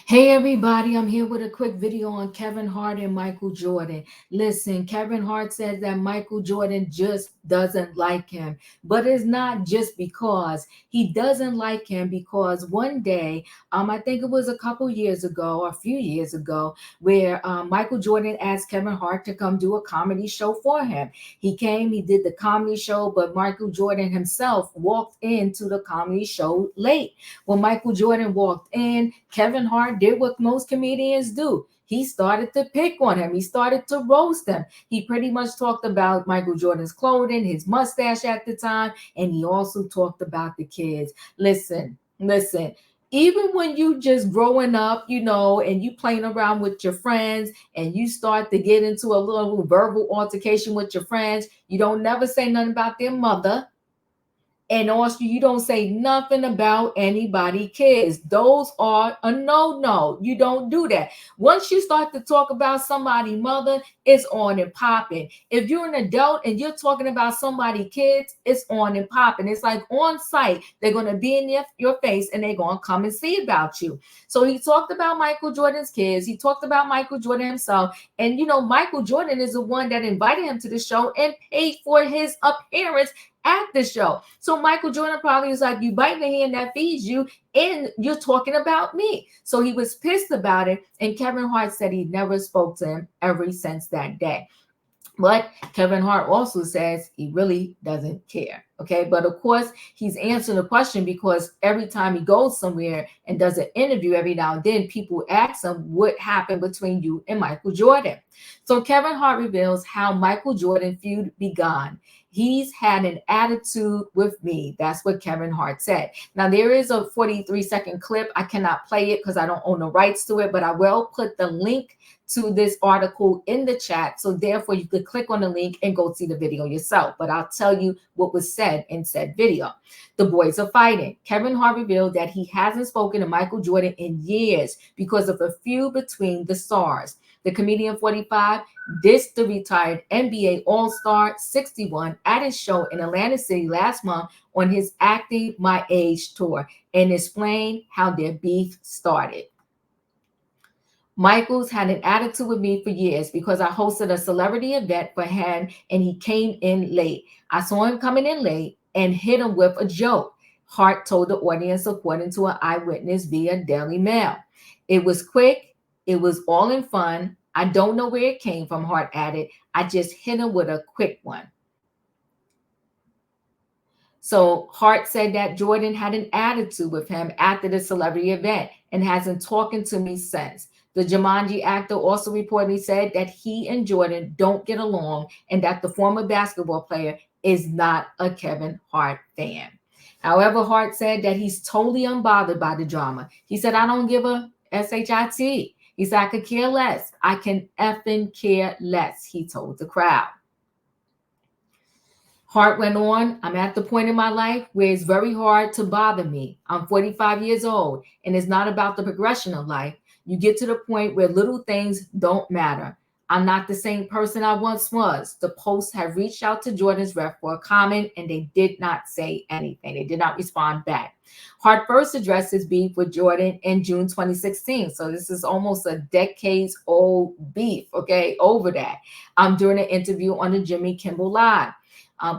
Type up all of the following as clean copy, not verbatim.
Hey everybody, I'm here with a quick video on Kevin Hart and Michael Jordan. Listen, Kevin Hart says that Michael Jordan just doesn't like him, but it's not just because he doesn't like him because one day, I think it was a couple years ago, or a few years ago, where Michael Jordan asked Kevin Hart to come do a comedy show for him. He came, he did the comedy show, but Michael Jordan himself walked into the comedy show late. When Michael Jordan walked in, Kevin Hart did what most comedians do. He started to pick on him. He started to roast him. He pretty much talked about Michael Jordan's clothing, his mustache at the time, and he also talked about the kids. Listen. Even when you just growing up, and you playing around with your friends and you start to get into a little verbal altercation with your friends, you don't never say nothing about their mother, and also, you don't say nothing about anybody kids. Those are a no. You don't do that. Once you start to talk about somebody mother, it's on and popping. If you're an adult and you're talking about somebody kids, it's on and popping. It's like on site. They're going to be in your face and they're going to come and see about you. So he talked about Michael Jordan's kids. He talked about Michael Jordan himself. And, Michael Jordan is the one that invited him to the show and paid for his appearance at the show. So Michael Jordan probably was like, you bite the hand that feeds you, and you're talking about me. So he was pissed about it. And Kevin Hart said he never spoke to him ever since that day. But Kevin Hart also says he really doesn't care. Okay. But of course, he's answering the question because every time he goes somewhere and does an interview every now and then, people ask him what happened between you and Michael Jordan. So Kevin Hart reveals how Michael Jordan feud began. He's had an attitude with me. That's what Kevin Hart said. Now, there is a 43-second clip. I cannot play it because I don't own the rights to it, but I will put the link to this article in the chat. So therefore, you could click on the link and go see the video yourself. But I'll tell you what was said in said video. The boys are fighting. Kevin Hart revealed that he hasn't spoken to Michael Jordan in years because of a feud between the stars. The comedian 45 dissed the retired NBA All-Star 61 at his show in Atlantic City last month on his Acting My Age tour and explained how their beef started. Michaels had an attitude with me for years because I hosted a celebrity event for him and he came in late. I saw him coming in late and hit him with a joke, Hart told the audience according to an eyewitness via Daily Mail. It was quick. It was all in fun. I don't know where it came from, Hart added. I just hit him with a quick one. So Hart said that Jordan had an attitude with him after the celebrity event and hasn't talked to me since. The Jumanji actor also reportedly said that he and Jordan don't get along and that the former basketball player is not a Kevin Hart fan. However, Hart said that he's totally unbothered by the drama. He said, I don't give a shit. He said, I could care less. I can effing care less, he told the crowd. Hart went on, I'm at the point in my life where it's very hard to bother me. I'm 45 years old, and it's not about the progression of life. You get to the point where little things don't matter. I'm not the same person I once was. The Post have reached out to Jordan's rep for a comment, and they did not say anything. They did not respond back. Hart first addressed his beef with Jordan in June 2016. So this is almost a decades old beef, okay, over that. During an interview on the Jimmy Kimmel Live.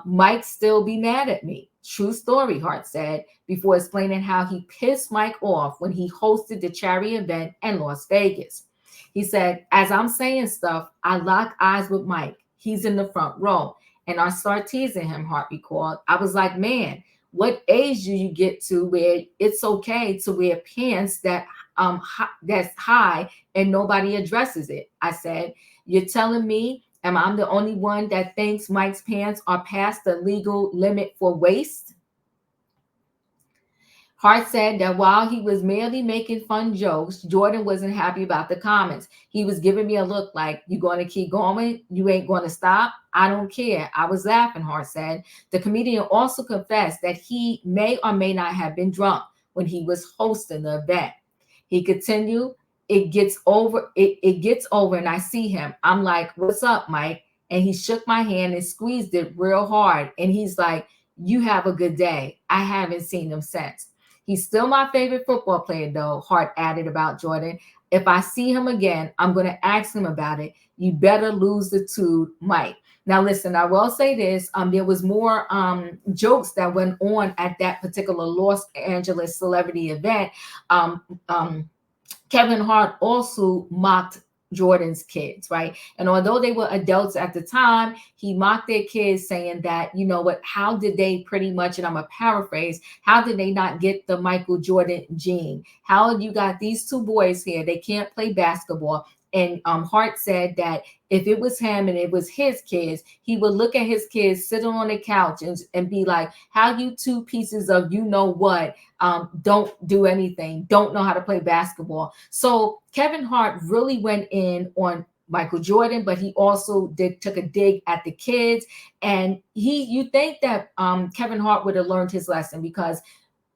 Mike still be mad at me. True story, Hart said, before explaining how he pissed Mike off when he hosted the charity event in Las Vegas. He said, as I'm saying stuff, I lock eyes with Mike. He's in the front row. And I start teasing him, Hart recalled. I was like, man, what age do you get to where it's okay to wear pants that's high and nobody addresses it? I said, you're telling me am I the only one that thinks Mike's pants are past the legal limit for waist? Hart said that while he was merely making fun jokes, Jordan wasn't happy about the comments. He was giving me a look like, you going to keep going? You ain't going to stop? I don't care. I was laughing, Hart said. The comedian also confessed that he may or may not have been drunk when he was hosting the event. He continued, it gets over and I see him. I'm like, what's up, Mike? And he shook my hand and squeezed it real hard. And he's like, you have a good day. I haven't seen him since. He's still my favorite football player, though, Hart added about Jordan. If I see him again, I'm going to ask him about it. You better lose the tube, Mike. Now, listen, I will say this. There was more jokes that went on at that particular Los Angeles celebrity event. Um, um, Kevin Hart also mocked Jordan's kids, right? And although they were adults at the time, he mocked their kids, saying that, you know what, how did they pretty much, and I'm a paraphrase, how did they not get the Michael Jordan gene? How you got these two boys here? They can't play basketball. And Hart said that if it was him and it was his kids, he would look at his kids sitting on the couch and be like, how you two pieces of you know what don't do anything, don't know how to play basketball. So Kevin Hart really went in on Michael Jordan, but he also took a dig at the kids. And you think that Kevin Hart would have learned his lesson, because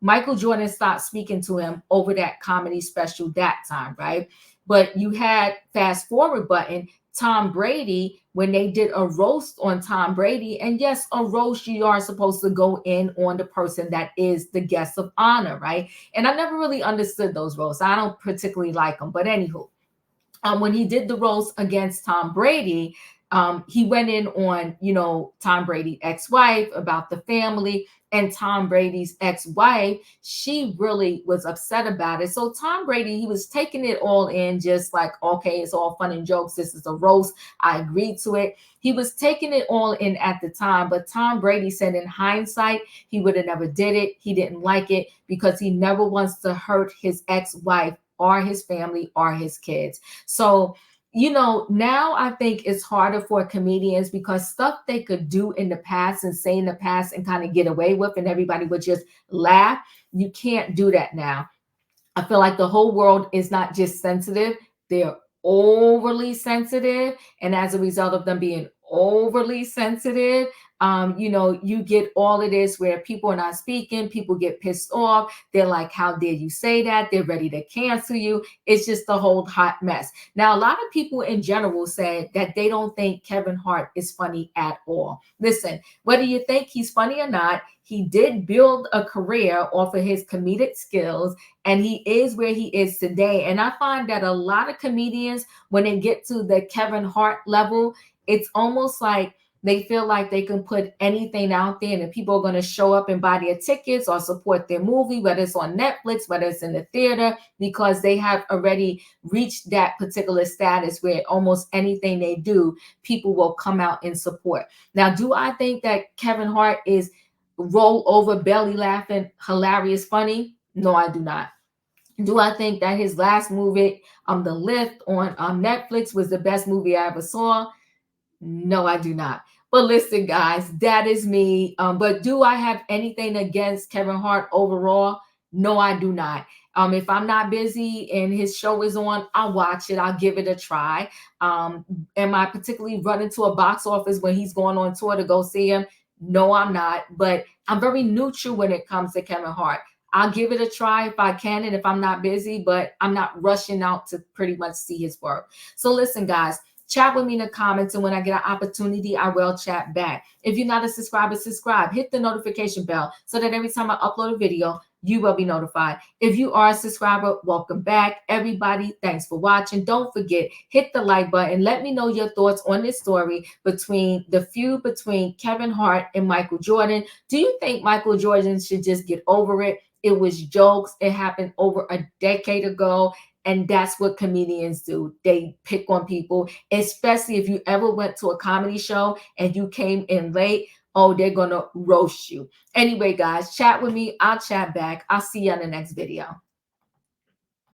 Michael Jordan stopped speaking to him over that comedy special that time, right? But you had fast forward button, Tom Brady, when they did a roast on Tom Brady. And yes, a roast, you are supposed to go in on the person that is the guest of honor, right? And I never really understood those roasts. I don't particularly like them. But anywho, when he did the roast against Tom Brady, he went in on, Tom Brady's ex-wife, about the family, and Tom Brady's ex-wife, she really was upset about it. So Tom Brady, he was taking it all in, just like, okay, it's all fun and jokes. This is a roast. I agreed to it. He was taking it all in at the time, but Tom Brady said in hindsight, he would have never did it. He didn't like it because he never wants to hurt his ex-wife or his family or his kids. So, now I think it's harder for comedians, because stuff they could do in the past and say in the past and kind of get away with, and everybody would just laugh. You can't do that now. I feel like the whole world is not just sensitive, they're overly sensitive. And as a result of them being overly sensitive, you get all of this where people are not speaking, people get pissed off. They're like, how dare you say that? They're ready to cancel you. It's just a whole hot mess. Now, a lot of people in general said that they don't think Kevin Hart is funny at all. Listen, whether you think he's funny or not, he did build a career off of his comedic skills, and he is where he is today. And I find that a lot of comedians, when they get to the Kevin Hart level, it's almost like they feel like they can put anything out there and people are going to show up and buy their tickets or support their movie, whether it's on Netflix, whether it's in the theater, because they have already reached that particular status where almost anything they do, people will come out and support. Now, do I think that Kevin Hart is roll over, belly laughing, hilarious, funny? No, I do not. Do I think that his last movie, The Lift on Netflix, was the best movie I ever saw? No, I do not. But listen, guys, that is me. But do I have anything against Kevin Hart overall? No, I do not. If I'm not busy and his show is on, I'll watch it. I'll give it a try. Am I particularly running to a box office when he's going on tour to go see him? No, I'm not. But I'm very neutral when it comes to Kevin Hart. I'll give it a try if I can and if I'm not busy, but I'm not rushing out to pretty much see his work. So listen, guys, chat with me in the comments, and when I get an opportunity, I will chat back. If you're not a subscriber, subscribe. Hit the notification bell so that every time I upload a video, you will be notified. If you are a subscriber, welcome back. Everybody, thanks for watching. Don't forget, hit the like button. Let me know your thoughts on this story between the feud between Kevin Hart and Michael Jordan. Do you think Michael Jordan should just get over it? It was jokes. It happened over a decade ago. And that's what comedians do. They pick on people, especially if you ever went to a comedy show and you came in late. Oh, they're going to roast you. Anyway, guys, chat with me. I'll chat back. I'll see you on the next video.